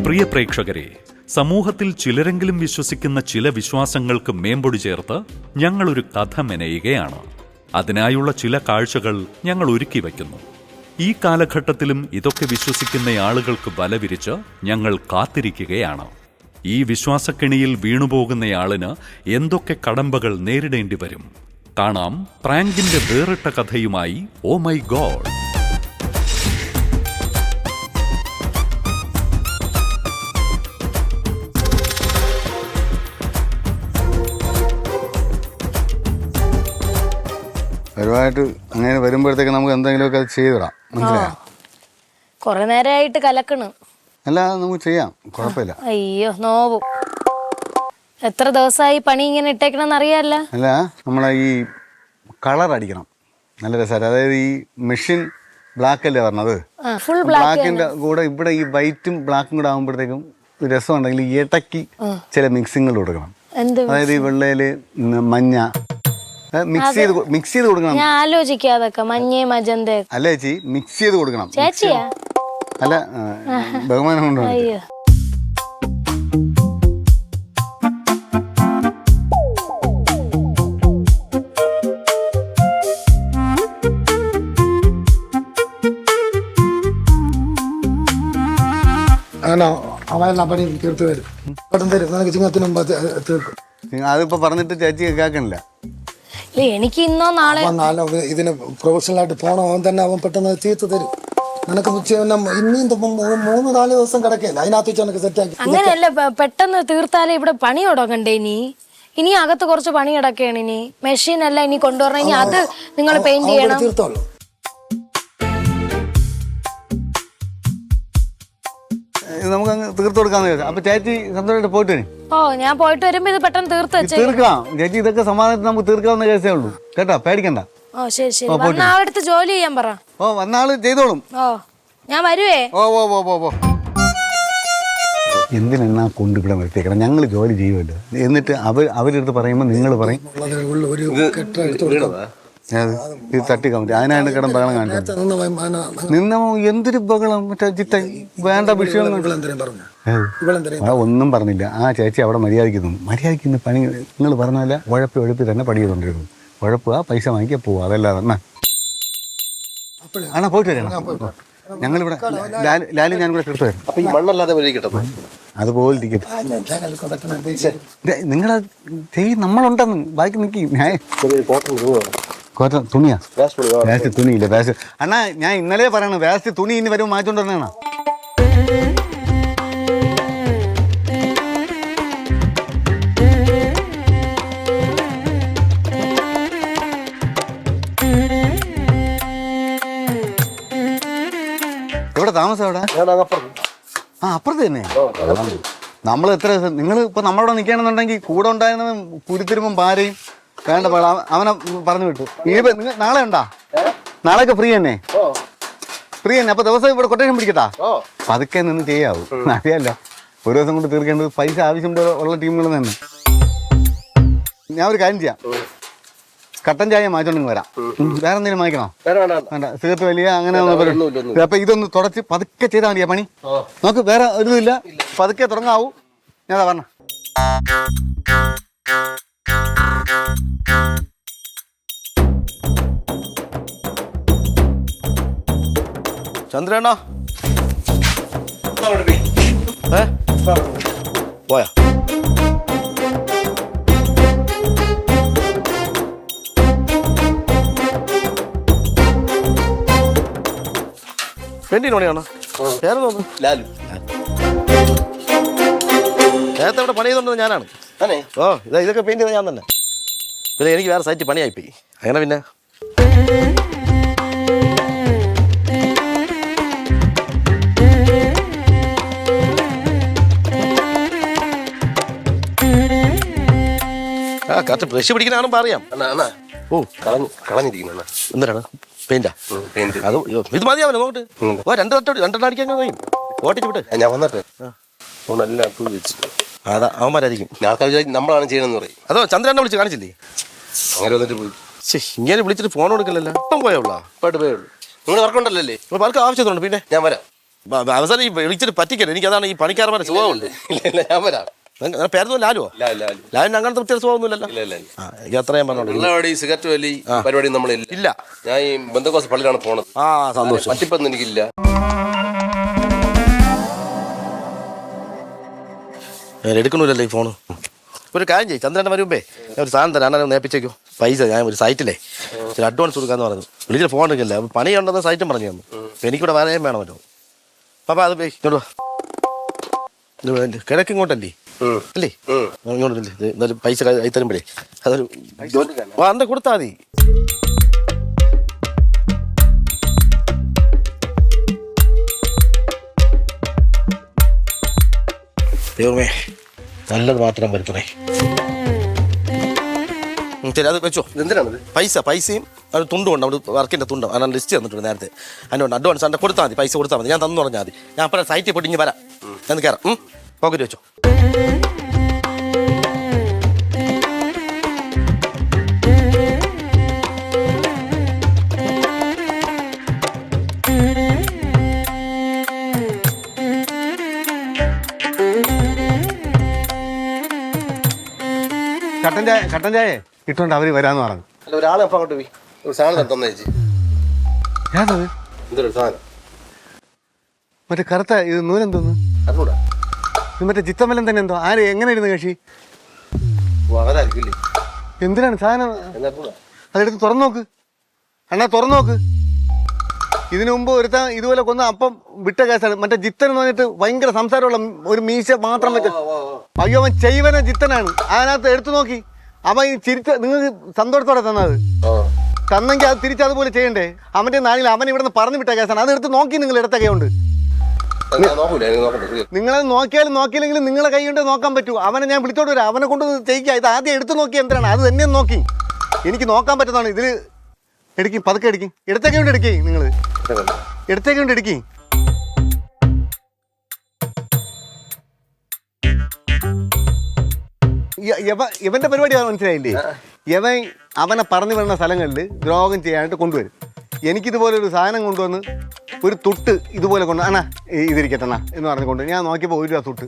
പ്രിയ പ്രേക്ഷകരെ, സമൂഹത്തിൽ ചിലരെങ്കിലും വിശ്വസിക്കുന്ന ചില വിശ്വാസങ്ങൾക്ക് മേമ്പൊടി ചേർത്ത് ഞങ്ങളൊരു കഥ മെനയുകയാണ്. അതിനായുള്ള ചില കാഴ്ചകൾ ഞങ്ങൾ ഒരുക്കി വയ്ക്കുന്നു. ഈ കാലഘട്ടത്തിലും ഇതൊക്കെ വിശ്വസിക്കുന്ന ആളുകൾക്ക് വലവിരിച്ച് ഞങ്ങൾ കാത്തിരിക്കുകയാണ്. ഈ വിശ്വാസക്കെണിയിൽ വീണുപോകുന്നയാളിന് എന്തൊക്കെ കടമ്പകൾ നേരിടേണ്ടി വരും? കാണാം പ്രാങ്കിന്റെ വേറിട്ട കഥയുമായി ഓ മൈ ഗോഡ്. ഒരുപാട് അങ്ങനെ വരുമ്പോഴത്തേക്ക് നമുക്ക് എന്തെങ്കിലുമൊക്കെ അത് ചെയ്തിടാം. മനസ്സിലായോ? കൊറേ നേരമായിട്ട് കലക്കണ്. അല്ല, നമുക്ക് ചെയ്യാം, കുഴപ്പമില്ല. അയ്യോ നോവും. എത്ര ദിവസമായി പണി ഇങ്ങനെ ഇട്ടേക്കണെന്ന് അറിയാല്ല. അല്ല, നമ്മളെ ഈ കളർ അടിക്കണം, നല്ല രസമായിട്ട്. അതായത് ഈ മെഷീൻ ബ്ലാക്ക് അല്ലേ പറഞ്ഞത്, ബ്ലാക്കിന്റെ കൂടെ ഇവിടെ ഈ വൈറ്റും ബ്ലാക്കും കൂടെ ആകുമ്പോഴത്തേക്കും രസം ഉണ്ടെങ്കിൽ ഈ ഇടയ്ക്ക് ചില മിക്സിങ്ങൾ കൊടുക്കണം. അതായത് ഈ വെള്ളയില് മഞ്ഞ മിക്സ് ചെയ്ത് കൊടുക്കണം. ഞാൻ ആലോചിക്കാതൊക്കെ മഞ്ഞ മജന്ത അല്ല ചേച്ചി, മിക്സ് ചെയ്ത് കൊടുക്കണം. ചേച്ചിയാ? അല്ല, ബഹുമാനം കൊണ്ടോ. അവനെല്ലാം പണി തീർത്ത് വരും, പെട്ടെന്ന് തരും. നിനക്ക് ചിങ്ങത്തിന് മുമ്പ് തീർക്കും. അതിപ്പോ പറഞ്ഞിട്ട് ചേച്ചി കേൾക്കണില്ല. എനിക്ക് ഇന്നോ നാളെ ഇതിന് പ്രൊഫഷണലായിട്ട് പോകണം. അവൻ തന്നെ അവൻ പെട്ടെന്ന് തീർത്ത് തരും. നിനക്ക് ഇനിയും 3-4 ദിവസം കിടക്കില്ല, അതിനകത്ത് വെച്ച് എനിക്ക് സെറ്റാക്കി. അങ്ങനെയല്ല, പെട്ടെന്ന് തീർത്താലേ ഇവിടെ പണി തുടങ്ങണ്ടേ. ഇനി അകത്ത് കുറച്ച് പണി കിടക്കുകയാണ്. ഇനി മെഷീൻ അല്ല ഇനി കൊണ്ടുവരണം. ഇനി അത് നിങ്ങൾ പെയിന്റ് ചെയ്യണം. തീർത്തോളൂ. നമുക്ക് തീർത്ത് കൊടുക്കാന്ന് ചോദിച്ചാൽ അപ്പൊ ചേച്ചി സന്തോഷമായിട്ട് പോയിട്ട് വരും. ഞാൻ പോയിട്ട് വരുമ്പോ ഇത് പെട്ടെന്ന് തീർക്കാം ചേച്ചി. ഇതൊക്കെ സമാധാനത്തിൽ നമുക്ക് തീർക്കാവുന്ന കേസേ ഉള്ളൂ കേട്ടോ, പേടിക്കണ്ട. ശരി ശരി. വന്നാളടുത്ത് ജോലി ചെയ്യാൻ പറ. വന്നാള് ചെയ്തോളും. ഞാൻ വരുവേ. എന്തിനാ കൊണ്ട് ഇവിടെ നിർത്തിയേക്കണം? ഞങ്ങൾ ജോലി ചെയ്യുമല്ലോ. എന്നിട്ട് അവരെടുത്ത് പറയുമ്പോൾ നിങ്ങൾ പറയും ഇത് തട്ടിക്കാൻ പറ്റും. അതിനാണ് കിടന്ന് ബഹളം കാണിച്ചത്. നിന്ന എന്തൊരു ബഹളം, മറ്റേ ചിത്ത വേണ്ട വിഷയം ഒന്നും പറഞ്ഞില്ല. ആ ചേച്ചി അവിടെ മര്യാദയ്ക്ക് പണി നിങ്ങൾ പറഞ്ഞാൽ ഉഴപ്പി തന്നെ പണി ചെയ്തോണ്ടിരുന്നു. ഉഴപ്പുക, പൈസ വാങ്ങിക്കുക, പോവുക, അതല്ലാതെ ആണോ? പോയിട്ട് വരണം. ഞങ്ങളിവിടെ ലാലി ഞാൻ കൂടെ തീർത്ത് വരും. അതുപോലെ ഇരിക്കട്ടെ. നിങ്ങളെ നമ്മളുണ്ടെന്ന് ബാക്കി നിൽക്കി. കോട്ടൺ തുണിയാ? വേസ്റ്റ് തുണിയില്ല. വേസ്റ്റ് അണ്ണാ, ഞാൻ ഇന്നലെ പറയണ വേസ്റ്റ് തുണി ഇനി വരുമ്പോൾ മാറ്റിക്കൊണ്ട് വരണ. എവിടെ താമസം? എവിടെ? അപ്പുറത്ത് തന്നെ. നമ്മൾ എത്ര നിങ്ങൾ ഇപ്പൊ നമ്മളവിടെ നിൽക്കുകയാണെന്നുണ്ടെങ്കിൽ കൂടെ ഉണ്ടായിരുന്നതും കുരുത്തിരുമ്പം ഭാര്യയും വേണ്ട അവനെ പറഞ്ഞു വിട്ടു. നിങ്ങൾ നാളെ ഉണ്ടാ? നാളെയൊക്കെ ഫ്രീ തന്നെ? ഫ്രീ തന്നെ. അപ്പൊ ദിവസം ഇവിടെ കൊട്ടേഷൻ പിടിക്കട്ടാ? പതുക്കെ നിന്ന് ചെയ്യാവൂ. അറിയാലോ, ഒരു ദിവസം കൊണ്ട് തീർക്കേണ്ടത് പൈസ ആവശ്യം ഉള്ള ടീമുകൾ തന്നെ. ഞാൻ ഒരു കാര്യം ചെയ്യാം, കട്ടൻ ചായ മാറ്റോണ്ടെങ്കിൽ വരാം. വേറെ എന്തെങ്കിലും വാങ്ങിക്കണോ? വേണ്ട, സിഗരറ്റ് വലിയ അങ്ങനെ. അപ്പൊ ഇതൊന്ന് തുടച്ച് പതുക്കെ ചെയ്താൽ മതിയാ പണി. നമുക്ക് വേറെ ഒരു ഇല്ല, പതുക്കെ തുടങ്ങാവൂ. ഞാൻ പറഞ്ഞ ചന്ദ്രണ്ണ പോയാ? പെയിന്റിന് പണിയാണോ? വേറെ തോന്നുന്നു ലാലു. നേരത്തെ ഇവിടെ പണി ചെയ്തോണ്ടത് ഞാനാണ്. ഇതൊക്കെ പെയിന്റ് ചെയ്തത് ഞാൻ തന്നെ. പിന്നെ എനിക്ക് വേറെ സൈറ്റ് പണിയായിപ്പോയി. അങ്ങനെ പിന്നെ കറക്റ്റ് ബ്രഷ് പിടിക്കാനാണെന്ന് പറയാം. എന്തിനാണ്? പെയിന്റാ? അത് ഇത് മതിയാവല്ലോ. നോട്ട് രണ്ടെണ്ണം അടിക്കാൻ കഴിയും. ഓട്ടിച്ച് വിട്ട് ഞാൻ വന്നിട്ട് അതാ അവന്മാരായിരിക്കും. നമ്മളാണ് ചെയ്യണമെന്ന് പറയും. അതോ ചന്ദ്രനെ വിളിച്ച് കാണിച്ചില്ലേ? അങ്ങനെ വന്നിട്ട് പോയി. ഇങ്ങനെ വിളിച്ചിട്ട് ഫോൺ കൊടുക്കലല്ലോ. ഇപ്പം പോയുള്ള പോയിട്ട് പോയുള്ളൂ. നിങ്ങൾ വർക്കുണ്ടല്ലേ? വർക്ക് ആവശ്യത്തിനുണ്ട്. പിന്നെ ഞാൻ വരാം. അവസാനം ഈ വിളിച്ചിട്ട് പറ്റിക്കരുത്. എനിക്ക് അതാണ് ഈ പണിക്കാരന്മാരുടെ സ്വഭാവമുണ്ട്. ഇല്ല ഞാൻ വരാം. പേരൊന്നും ലാലുവോ? ലാലിന് അങ്ങനത്തെ പ്രത്യേക സ്വഭാവമൊന്നുമില്ലല്ലോ. എനിക്ക് അത്രയും പറഞ്ഞോളൂ. ഈ സിഗരറ്റ് വലി പരിപാടി നമ്മളില്ല. ഇല്ല, ഞാൻ ഈ ബന്ധുക്കോസ് പള്ളിയിലാണ് പോണത്. സന്തോഷം. പറ്റിപ്പൊന്നും എനിക്കില്ല. എടുക്കണില്ലല്ലോ ഈ ഫോണ്. ഒരു കാര്യം ചെയ്യും, ചന്ദ്രൻ്റെ വരുമ്പേ ഞാൻ ഒരു സാധനം തരാം, അണ്ണനെ നേപ്പിച്ചേക്കോ. പൈസ ഞാൻ ഒരു സൈറ്റിലേ ചില അഡ്വാൻസ് കൊടുക്കാന്ന് പറഞ്ഞു. വിളിച്ചിട്ട് ഫോൺ എടുക്കില്ല. പണിയുണ്ടെന്ന് സൈറ്റും പറഞ്ഞു തന്നു. എനിക്കിവിടെ വരാൻ വേണമല്ലോ. അപ്പം അത് ഇങ്ങോട്ട് വാ. കിഴക്ക് ഇങ്ങോട്ടല്ലേ അല്ലേ? ഇങ്ങോട്ടല്ലേ? എന്നാലും പൈസ കൈ തരുമ്പോഴേ അതൊരു അന്നെ കൊടുത്താൽ മതി. ദൈവമേ, നല്ലത് മാത്രം വരുത്തണേ. ശരി, അത് വെച്ചോ. എന്തിനാണത്? പൈസയും അത് തുണ്ടുണ്ട്. അവിടെ വർക്കിൻ്റെ തുണ്ട് അതാണ് ലിസ്റ്റ് തന്നിട്ടുണ്ട് നേരത്തെ. അതിനുണ്ട് അഡ്വാൻസ് അതിൻ്റെ കൊടുത്താൽ മതി. പൈസ കൊടുത്താൽ മതി. ഞാൻ തന്നു പറഞ്ഞാൽ മതി. ഞാൻ അപ്പോഴേ സൈറ്റിൽ പൊട്ടിഞ്ഞ് വരാം. ഞാൻ കയറാം. പോക്കറ്റ് വെച്ചോ. കട്ടൻ ചായ ഇട്ടുകൊണ്ട് അവര് വരാന്ന് പറഞ്ഞു. അല്ല, ഒരാളെ അപ്പം അങ്ങോട്ട് പോയി ഒരു സാധനം തന്നേ ചേച്ചി. ഏതത്? എന്തൊരു സാധനം? മറ്റേ കറുത്ത ഇത് നൂലെന്തോന്ന്? അറിഞ്ഞൂടാ. ഇത് മറ്റേ ചിത്തമ്പലം തന്നെ എന്തോ? ആര് എങ്ങനെ ഇരുന്ന് കക്ഷി? അവരായിരിക്കില്ലേ? എന്തിനാണ് സാധനം? എന്നറിഞ്ഞൂടാ. അതെടുത്ത് തുറന്നു നോക്ക് അണ്ണാ, തുറന്നു നോക്ക്. ഇതിനു മുമ്പ് ഒരുത്താൻ ഇതുപോലെ കൊന്ന അപ്പം വിട്ട കേസാണ്. മറ്റേ ജിത്തൻ എന്ന് പറഞ്ഞിട്ട് ഭയങ്കര സംസാരമുള്ള ഒരു മീശ മാത്രം വെച്ച. അയ്യോ, അവൻ ചെയ്വന ജിത്തനാണ്. അതിനകത്ത് എടുത്തു നോക്കി. അവൻ ഈ ചിരിച്ച് നിങ്ങൾക്ക് സന്തോഷത്തോടെ തന്നത് തന്നെങ്കിൽ അത് തിരിച്ച് അതുപോലെ ചെയ്യണ്ടേ? അവന്റെ നാളിൽ അവൻ ഇവിടുന്ന് പറഞ്ഞു വിട്ട കേസാണ്. അത് എടുത്ത് നോക്കി നിങ്ങൾ ഇടത്തൊക്കെ ഉണ്ട്. നിങ്ങളത് നോക്കിയാലും നോക്കിയില്ലെങ്കിലും നിങ്ങളെ കൈ കൊണ്ട് നോക്കാൻ പറ്റൂ. അവനെ ഞാൻ വിളിച്ചോണ്ട് വരാം. അവനെ കൊണ്ട് ചെയ്യിക്കുക. ഇത് ആദ്യം എടുത്ത് നോക്കി എന്തിനാണ്? അത് തന്നെ നോക്കി എനിക്ക് നോക്കാൻ പറ്റുന്നതാണ്. ഇതിൽ എടുക്കും, പതുക്കെ എടുക്കും. ഇടത്തേക്ക് കൊണ്ട് എടുക്കേ. നിങ്ങൾ ഇടത്തേക്ക് കൊണ്ട് എടുക്കേ. ഇവന്റെ പരിപാടി മനസ്സിലായില്ലേ? ഇവൻ അവനെ പറഞ്ഞു വരുന്ന സ്ഥലങ്ങളിൽ ദ്രോഹം ചെയ്യാനായിട്ട് കൊണ്ടുവരും. എനിക്കിതുപോലെ ഒരു സാധനം കൊണ്ടുവന്ന് ഒരു തുട്ട് ഇതുപോലെ കൊണ്ട് അണ്ണാ ഇതിരിക്കട്ടെ അണ്ണാ എന്ന് പറഞ്ഞു കൊണ്ട് ഞാൻ നോക്കിയപ്പോൾ 1 രൂപ തുട്ട്.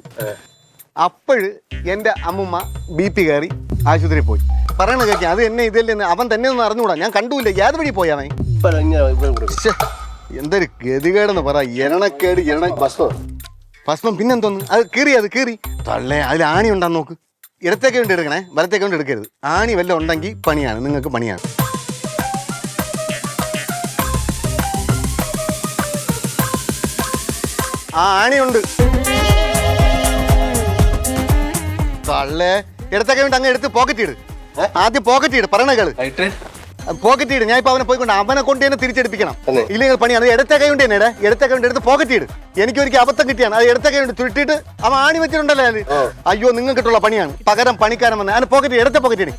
അപ്പോഴ് എൻ്റെ അമ്മുമ്മ BP കയറി ആശുപത്രിയിൽ പോയി. പറയണ കേൾക്കാം. അത് എന്നെ ഇതല്ലേ അവൻ തന്നെ ഒന്നും അറിഞ്ഞുകൂടാ. ഞാൻ കണ്ടുമില്ല. ഏത് വഴി പോയി അവൻ? എന്തൊരു ഗതികേടെന്ന് പറ. എരണക്കേട് ഭസ്മം പിന്നെന്തോന്ന്? അത് കീറി തള്ളേ. അതിൽ ആണി ഉണ്ടാന്ന് നോക്ക്. ഇടത്തേക്ക് വേണ്ടി എടുക്കണേ, വലത്തേക്ക് വേണ്ടി എടുക്കരുത്. ആണി വല്ലതും ഉണ്ടെങ്കിൽ പണിയാണ്, നിങ്ങൾക്ക് പണിയാണ്. ആ ആണിയുണ്ട്. തള്ളേ. ഇടത്തേക്ക് വേണ്ടി അങ്ങ് എടുത്ത് പോക്കറ്റ് ഇട്. ആദ്യം പോക്കറ്റ് ഇട്. പറയണ കേള്. പോക്കറ്റ് ഇട്. ഞാൻ ഇപ്പൊ അവനെ പോയിക്കൊണ്ട് അവനെ കൊണ്ട് തന്നെ തിരിച്ചെടുപ്പിക്കണം. ഇല്ലെങ്കിൽ പണിയാണ്. ഇടത്തെ കൈ കൊണ്ട് തന്നെ ഇടത്തെ കൈ കൊണ്ട് എടുത്ത് പോക്കറ്റ് ഇട്. എനിക്കൊരിക്കൽ അബദ്ധം കിട്ടിയാണ്. അത് ഇടത്തെ കൈ കൊണ്ട് ചുരുട്ടിയിട്ട് അവൻ ആണി വെച്ചിട്ടുണ്ടല്ലോ. അത് അയ്യോ നിങ്ങൾക്കിട്ടുള്ള പണിയാണ്. പകരം പണിക്കാരൻ വന്ന് അതിന് പോക്കറ്റ് ഇടത്തെ പോക്കറ്റ് ഇട്.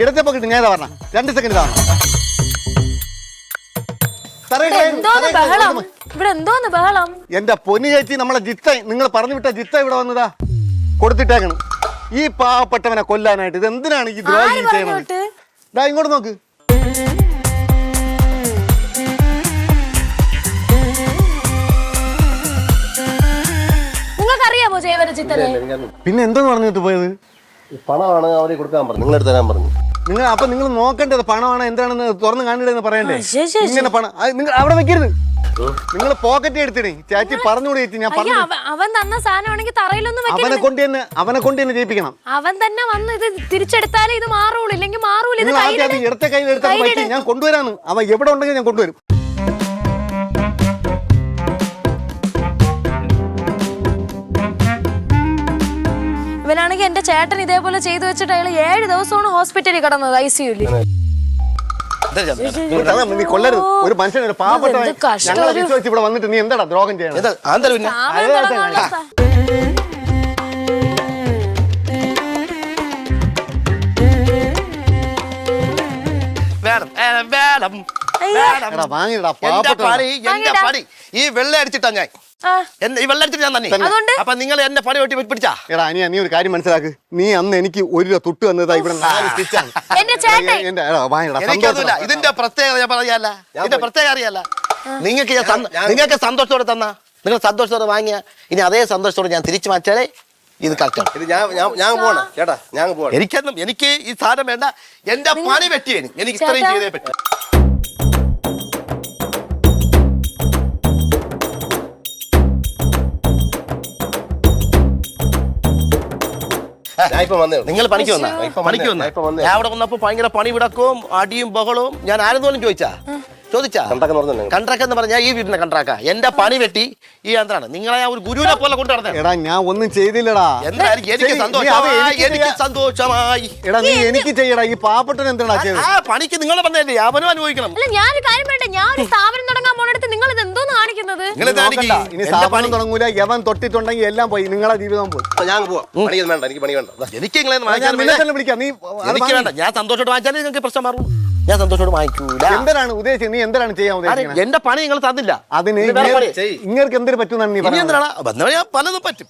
ഇടത്തെ പോക്കറ്റ് ഞാൻ പറഞ്ഞ 2 സെക്കൻഡ് ഇതാണ്. എന്റെ പൊന്നു ചേച്ചി, നമ്മളെ ജിത്ത, നിങ്ങൾ പറഞ്ഞു വിട്ട ജിത്ത ഇവിടെ വന്നതാ കൊടുത്തിട്ടേക്കണം ഈ പാവപ്പെട്ടവനെ കൊല്ലാനായിട്ട്. ഇത് എന്തിനാണ് ഈ ദ്രോഹി ചെയ്യുന്നത്? ഇങ്ങോട്ട് നോക്ക്. നിങ്ങൾക്കറിയാമോ ജയവര ചിത്തനെ? പിന്നെ എന്തോന്ന് പറഞ്ഞിട്ട് പോയത്? പണമാണ് അവരെ കൊടുക്കാൻ പറഞ്ഞു. നിങ്ങളെടുത്ത് തരാൻ പറഞ്ഞു. നിങ്ങൾ നോക്കേണ്ടത് പണമാണ് എന്താണെന്ന് തുറന്ന് കാണില്ലെന്ന് പറയണ്ടേ? ഇങ്ങനെ പണം നിങ്ങൾ അവിടെ വെക്കരുത്. നിങ്ങൾ പോക്കറ്റ് എടുത്തിടേ. ചാച്ചി പറഞ്ഞുകൂടി ചേച്ചി. ഞാൻ പറഞ്ഞു അവൻ തന്ന സാധനമാണെങ്കിൽ തറയിലൊന്നും അവനെ കൊണ്ട് തന്നെ ജയിപ്പിക്കണം. അവൻ തന്നെ വന്ന് ഇത് തിരിച്ചെടുത്താലേ ഇത് മാറുള്ളൂ, ഇല്ലെങ്കിൽ മാറൂല. ഇടത്തെ കയ്യിൽ എടുത്താൽ ഞാൻ കൊണ്ടുവരാന്ന്. അവൻ എവിടെ ഉണ്ടെങ്കിൽ ഞാൻ കൊണ്ടുവരും. ഇവനാണെങ്കിൽ എന്റെ ചേട്ടൻ ഇതേപോലെ ചെയ്തു വെച്ചിട്ട് അയാൾ 7 ദിവസമാണ് ഹോസ്പിറ്റലിൽ കിടന്നത്, ICUല്. നീ കൊല്ലരുത്. ഒരു മനുഷ്യൻ ഒരു പാവപ്പെട്ടവൻ ഞങ്ങളെ വിശ്വസിച്ച് ഇവിടെ വന്നിട്ട് നീ എന്താടാ ദ്രോഹം ചെയ്യണം? ഈ വെള്ളം അടിച്ചിട്ടാ ഞാൻ ഈ വെള്ളം അടിച്ചിട്ട് ഞാൻ തന്നെ. അപ്പൊ നിങ്ങൾ എന്നെ പണി വെട്ടി പിടിച്ചാ? എടാ അനിയ, നീ ഒരു കാര്യം മനസ്സിലാക്ക്. നീ അന്ന് എനിക്ക് 1 രൂപ തുട്ട് വന്നതാ. ഇവിടെ 4 സ്റ്റിച്ചാണ്. ഇതിന്റെ പ്രത്യേകത ഞാൻ പറയാല്ല. ഇതിന്റെ പ്രത്യേകത അറിയാല്ല. നിങ്ങൾക്ക് സന്തോഷത്തോടെ തന്നാ നിങ്ങൾ സന്തോഷത്തോടെ വാങ്ങിയ ഇനി അതേ സന്തോഷത്തോടെ ഞാൻ തിരിച്ചു വാങ്ങിച്ചാലേ ഇത് കറക്റ്റാണ്. ഇത് ഞാൻ പോണ ചേട്ടാ, ഞാൻ പോവാ. എനിക്ക് ഈ സാധനം വേണ്ട. എന്റെ പണി പറ്റിയേന് എനിക്ക് ഇത്രയും ചെയ്തേ പറ്റും. നിങ്ങൾ പണിക്ക് വന്നാ ഞാൻ അവിടെ വന്നപ്പോ ഭയങ്കര പണി വിടക്കവും അടിയും ബഹളവും. ഞാൻ ആരെന്നോലും ചോദിച്ചാ കൺട്രാക്ട് എന്ന് പറഞ്ഞാൽ ഈ വീടിന്റെ കൺട്രാക്ടാ. എന്റെ പണി വെട്ടി ഈ യന്ത്രാണ്. നിങ്ങളെ ഞാൻ ഒരു ഗുരുവിനെ പോലെ കൊണ്ടു നടന്നേ. എടാ ഞാൻ ഒന്നും ചെയ്തില്ലടാ. എന്തായാലും എനിക്ക് സന്തോഷമായി. എടാ നീ എനിക്ക് ചെയ്യടാ. ഈ പാവപ്പെട്ടവൻ എന്തിനാ ചെയ്തത്? ആ പണിക്ക് നിങ്ങൾ പറഞ്ഞല്ലേ അവനും അനുഭവിക്കണം. അല്ല ഞാനൊരു കാര്യം വേണ്ട, ഞാൻ ഒരു സ്ഥാപനം തുടങ്ങാൻ പോണെടുത്ത് നിങ്ങൾ ഇത് എന്തോന്ന് കാണിക്കുന്നത്? ഇനി സ്ഥാപനം തുടങ്ങൂല. യവൻ തൊട്ടിട്ടുണ്ടെങ്കിൽ എല്ലാം പോയി, നിങ്ങളെ ജീവിതം പോയി. ഞാൻ പോവാ. പണിയൊന്നും വേണ്ട, എനിക്ക് പണി വേണ്ട. എനിക്ക് നിങ്ങളെ വിളിക്കാം. നീ എനിക്ക് വേണ്ട. ഞാൻ സന്തോഷത്തോടെ വാങ്ങിച്ചാലേ നിങ്ങൾക്ക് പ്രശ്നം മാറും. ഞാൻ സന്തോഷത്തോടെ വാങ്ങിക്കൂല. എന്തിനാണ് ഉദ്ദേശിച്ചത്? നീ എന്തിനാണ് ചെയ്യാൻ ഉദ്ദേശിക്കുന്നത്? എന്റെ പണി നിങ്ങൾ തന്നില്ല. അതിന് ഇങ്ങൾക്ക് എന്തിനു പറ്റുന്നാണ് നീ പറയുന്നത്? എന്തിനാണ് ഞാൻ പലതും പറ്റും.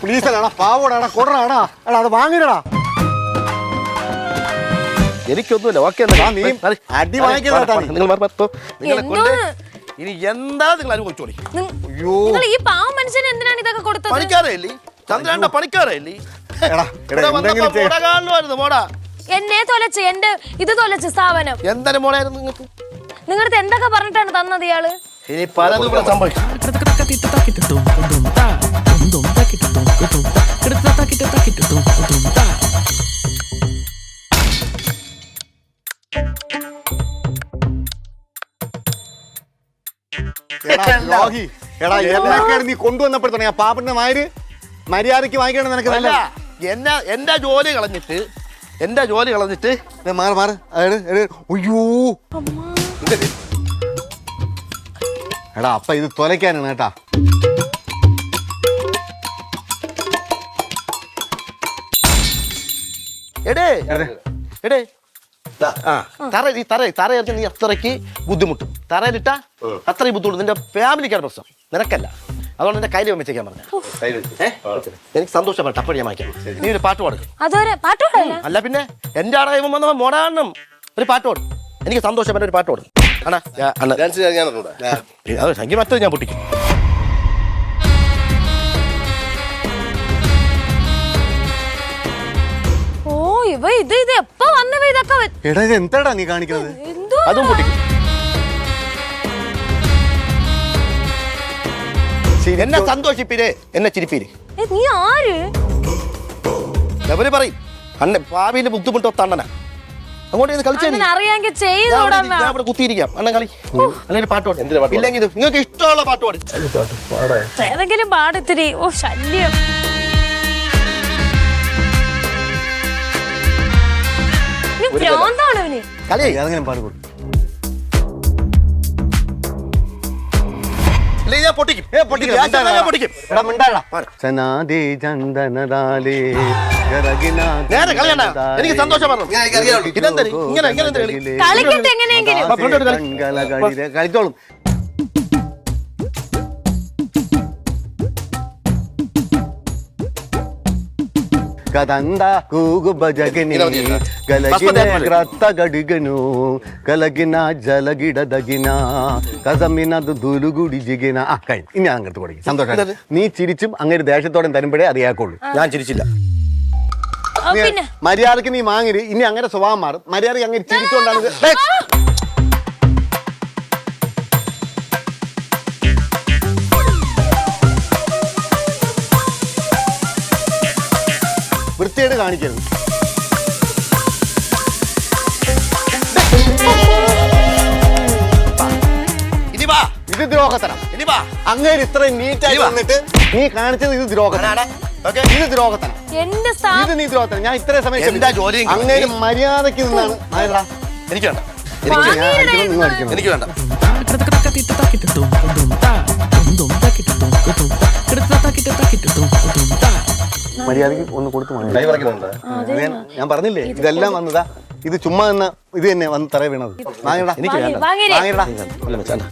പ്ലീസ് അല്ലടാ, പാവോടാ, കൊടറാടാ. എടാ അത് വാങ്ങിടാ. എനിക്കൊന്നുമില്ല. ഓക്കെ നീ അടി വാങ്ങിക്കണ. ഇനി എന്താ നിങ്ങൾ അനുഭവിച്ചോളി. നിങ്ങൾ ഈ പാവ മനുഷ്യന് എന്തിനാണ് ഇതൊക്കെ കൊടുത്തത്? പണിക്കാരല്ലേ ചന്ദ്രന്റെ പണിക്കാരല്ലേ? മോടാ എന്നെ തൊലച്ച്, എന്റെ ഇത് തൊലച്ച് സ്ഥാപനം. എന്താണ് മോളായിരുന്നു നിങ്ങൾക്ക്? നിങ്ങളുടെ എന്തൊക്കെ പറഞ്ഞിട്ടാണ് തന്നത് ഇയാള്? ഇനി പലതും ഇവിടെ സംഭവിക്കും. എടാ എന്നൊക്കെയാണ് നീ കൊണ്ടുവന്നപ്പോഴത്തന്നെ ആ പാപ്പിന്റെ മാര് മര്യാദക്ക് വാങ്ങിക്കണം. നിനക്ക് നല്ല എന്റെ ജോലി കളഞ്ഞിട്ട് മാറ് മാറ്. അയ്യോ എടാ അപ്പ ഇത് തൊലയ്ക്കാനാണ് കേട്ടാ. തറ നീ അത്രയ്ക്ക് ബുദ്ധിമുട്ടും. തറയിലിട്ട അത്രയും ബുദ്ധിമുട്ട് നിന്റെ ഫാമിലിക്കാണ് പ്രശ്നം, നിനക്കല്ല. അതുകൊണ്ട് എന്റെ കയ്യിൽ വെച്ചേക്കാൻ പറഞ്ഞു. എനിക്ക് സന്തോഷപ്പെട്ട അപ്പോൾ ഞാൻ വായിക്കാം. നീ ഒരു പാട്ട് പാടും. അല്ല പിന്നെ എന്റെ ആടെ വന്നവൻ മോടാണം. ഒരു പാട്ട് പാടും. എനിക്ക് സന്തോഷപ്പെട്ട ഒരു പാട്ട് പാടും. അത് സംഖ്യ മറ്റത് ഞാൻ പൊട്ടിക്കും. ഓ ഇത് എപ്പോ വന്നവ ഇതൊക്കെ? എടാ ഇത് എന്താടാ നീ കാണിക്കുന്നത്? അതും പൊട്ടിക്കും. എന്നെ സന്തോഷിപ്പിര്, എന്നെ ചിരിപ്പിര്. നീ ആര്? അവര് പറയും അണ്ണ ഭാവിയില് ബുദ്ധിമുട്ടോ തണ്ണന. അങ്ങോട്ട് കളിച്ചാൽ കുത്തിയിരിക്കാം. അണ്ണൻ കളി അല്ലെങ്കിൽ പാട്ട് പാടും. ഇല്ലെങ്കിൽ നിങ്ങൾക്ക് ഇഷ്ടമുള്ള പാട്ട് പാടും. ഏതെങ്കിലും പാടത്തിരി. ഓ ശല്യം. കളി ഏതെങ്കിലും പാട്ട് കൊടുക്കും. എനിക്ക് സന്തോഷം കളിച്ചോളും. కదంద కూగు బజగని గలగిన గ్రత్త గడిగను కలగిన జలగిడదగిన കസമിനത് ദുലുകുടി ജിഗിന. ആ കഴിഞ്ഞു. ഇനി അങ്ങോട്ട് കൊടുക്കും. സന്തോഷം. നീ ചിരിച്ചും അങ്ങനെ ദേഷ്യത്തോടെ തരുമ്പോഴേ അറിയാക്കുള്ളൂ. ഞാൻ ചിരിച്ചില്ല. മര്യാദക്ക് നീ വാങ്ങരുത്. ഇനി അങ്ങനെ സ്വഭാവം മാറും. മര്യാദക്ക് അങ്ങനെ ചിരിച്ചുകൊണ്ടാണ്. വൃത്തിയായിട്ട് കാണിക്കരുത്. ഇത് ദ്രോഹത്തരം. അങ്ങനെ ഇത്രയും നീറ്റായി വന്നിട്ട് നീ കാണിച്ചത് ഇത് ദ്രോഹത്തരം. ഇത് ദ്രോഹത്തരം. ഇത് നീ ദ്രോഹത്തരം. ഞാൻ ഇത്രയും സമയം അങ്ങനെ മര്യാദക്ക് നിന്നാണ്. എനിക്ക് വേണ്ട. എനിക്ക് വേണ്ട. മര്യാദക്ക് ഒന്ന് കൊടുത്തു വാങ്ങി. കൈ പറിക്കുന്നുണ്ടോ? ഞാൻ പറഞ്ഞില്ലേ ഇതെല്ലാം വന്നതാ. ഇത് ചുമ്മാ നിന്ന് ഇത് തന്നെ വന്ന് തറ വീണത്. വാങ്ങിടാ എനിക്ക് വേണ്ട വാങ്ങിയില്ലേ? വാങ്ങിടാ അല്ല മച്ചാണ്ട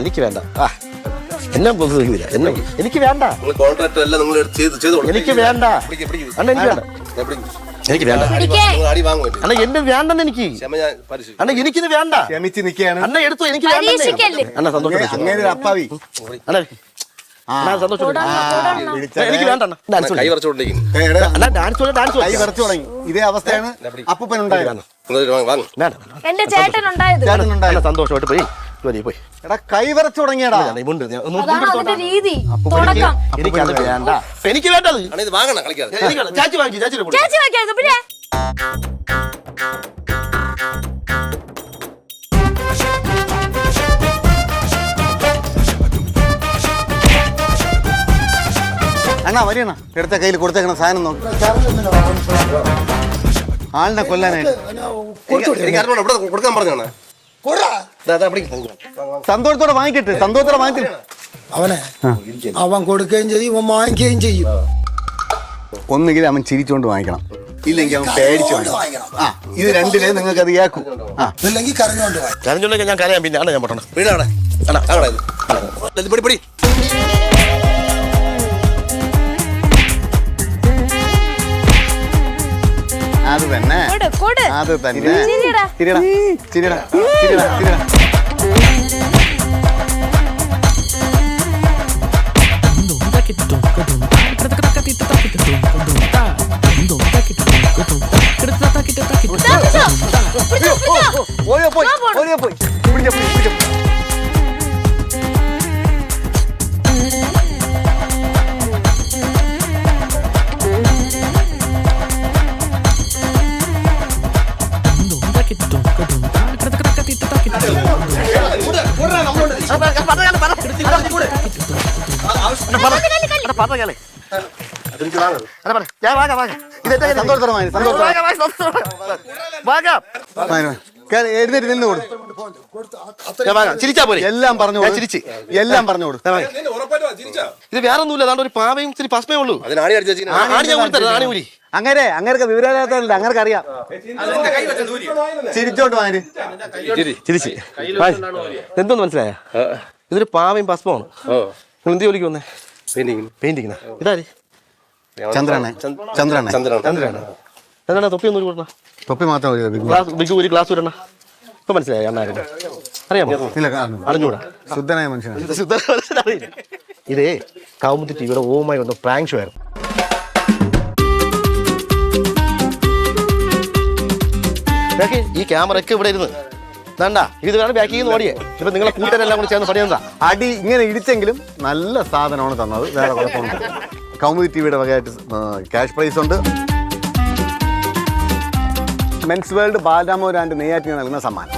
എനിക്ക് വേണ്ട എന്നെ പൊതുവില്ല എന്നെ എനിക്ക് വേണ്ട നിങ്ങൾ കോൺട്രാക്ട് എല്ലാം നിങ്ങൾ ചെയ്ത് കൊടുക്കും. എനിക്ക് വേണ്ട അണ്ണ എനിക്ക് വേണ്ട എനിക്ക് വേണ്ട നിങ്ങൾ അടി വാങ്ങുമല്ലോ. അണ്ണ എന്റെ വേണ്ടെന്ന് എനിക്ക് ക്ഷമ ഞാൻ പരിശോധിച്ചു. അണ്ണ എനിക്കിത് വേണ്ട ക്ഷമിച്ച് നിൽക്കുകയാണ്. അണ്ണ എടുത്തു എനിക്ക് വേണ്ട പരീക്ഷിക്കല്ലേ? അണ്ണ സന്തോഷം അങ്ങനെ ഒരു അപ്പാവി. അണ്ണ അണ്ണാ സന്തോഷം എനിക്ക് വേണ്ട അണ്ണ ഡാൻസ് കൈ പറിച്ചുകൊണ്ടിരിക്കുന്നു. അണ്ണാ ഡാൻസ് ഡാൻസ് കൈ പറിച്ചു തുടങ്ങി. ഇതേ അവസ്ഥയാണ് അപ്പൂപ്പൻ ഉണ്ടായത്. വാങ്ങും. വേണ്ട എന്റെ ചേട്ടൻ ഉണ്ടായത്. അണ്ണ സന്തോഷമായിട്ട് പോയി ജോലി പോയി എടാ കൈ പറിച്ചു തുടങ്ങിയടാ. അതാണ് അതിന്റെ രീതി. തുടക്കം. എനിക്കത് വേണ്ട എനിക്ക് വേണ്ടത് അണ്ണാ ഇത് വാങ്ങണം കളിക്കാതെ. ചാച്ചി വാങ്ങി ചാച്ചി ചേച്ചി വെക്കാതെ പിന്നെ അണ്ണാ വരിയണ്ണ എടുത്ത കയ്യിൽ കൊടുത്തേക്കണ സാധനം നോക്കി ആളിനെ കൊല്ലാനായിട്ട്. എനിക്ക് അറിഞ്ഞോളൂ ഇവിടെ കൊടുക്കാൻ പറഞ്ഞാണ്. സന്തോഷത്തോടെ വാങ്ങിക്കട്ടെ, സന്തോഷത്തോടെ വാങ്ങിക്കട്ടെ. അവനെ അവൻ കൊടുക്കുകയും ചെയ്യും ഇവൻ വാങ്ങിക്കുകയും ചെയ്യും. ഒന്നുകിൽ അവൻ ചിരിച്ചുകൊണ്ട് വാങ്ങിക്കണം, ഇല്ലെങ്കിൽ അവൻ പേടിച്ചു വാങ്ങിക്കണം. ആ ഇത് രണ്ടിലേ നിങ്ങൾക്ക് അത് കേൾക്കും. ആ ഇല്ലെങ്കിൽ കരഞ്ഞോണ്ട് വാ. കരഞ്ഞുണ്ടെങ്കിൽ ഞാൻ കരയാം പിന്നെ ആണ് ഞാൻ പൊട്ടണം വീടാണ് അണ്ണാ അവിടെ ഇത് പിടി പിടി. അത് തന്നെ കൊടു അത് തന്നെ. ചിരിയെടാ. ചിരിയടാ ചിരിയടാ ചിരിയടാ ചിരിയടാ. ഓടിയോ പോയി ഓടിയോ പോയി. പിടിച്ചോ പിടിച്ചോ. സന്തോഷത്തോടെ വാങ്ങി, സന്തോഷത്തോടെ എഴുന്നേറ്റ് നിന്ന് കൊടു. ചിരിച്ചാ പോലെ എല്ലാം പറഞ്ഞു കൊടു. ചിരിച്ച് എല്ലാം പറഞ്ഞു കൊടു. ഇത് വേറെ ഒന്നുമില്ല അതാണ്ട് ഒരു പാവയും ഇച്ചിരി പസ്മേ ഉള്ളൂ അതിന് ആണി അടിച്ചു ആണി ഞാൻ കൊടുത്തത് ആണി കൂലി അങ്ങനെ വിവരമില്ലാത്തല്ല, അങ്ങനെ അറിയാം. ചിരിച്ചോണ്ട് വാങ്ങി. ചിരിച്ച് എന്തോന്ന് മനസ്സിലായ ഇതൊരു പാവയും ഭസ്മമാണ്. നിങ്ങൾ എന്ത് ജോലിക്ക് വന്നേ? പെയിന്റിങ്. ഇതാര്? ചന്ദ്രനെ ചന്ദ്രനെ ചന്ദ്രനാണ്. എന്താണ് തൊപ്പി ഒന്നും കൂടണ? തൊപ്പി മാത്രം ബിഗ് ഒരു ഗ്ലാസ് വരണ. ഇപ്പൊ മനസ്സിലായി അണ്ണായിരുന്നു അറിയാമോ? അറിഞ്ഞൂടാ. ശുദ്ധനായ മനുഷ്യനാണ്. ശുദ്ധറിയില്ല. ഇതേ കൗമുദി ടിവിയുടെ ഓമായി വന്ന പ്രാങ്ക് ഷോ ആയിരുന്നു. ഈ ക്യാമറ ഒക്കെ ഇവിടെ ഇരുന്ന് വേണ്ട ഇത് വേണം ബാക്കിൽ നിന്ന് ഓടിയേ. ഇപ്പൊ നിങ്ങളെ കൂട്ടരെല്ലാം കൂടി ചേർന്ന് പണിയെന്താ അടി ഇങ്ങനെ ഇടിച്ചെങ്കിലും നല്ല സാധനമാണ് തന്നത്, വേറെ കുഴപ്പമൊന്നും. കൗമുദി ടിവിയുടെ വകയായിട്ട് ക്യാഷ് പ്രൈസ് ഉണ്ട്. മെൻസ് വേൾഡ് ബാലരാമപുരം ആൻഡ് നെയ്യാറ്റിന് നൽകുന്ന സമ്മാനം.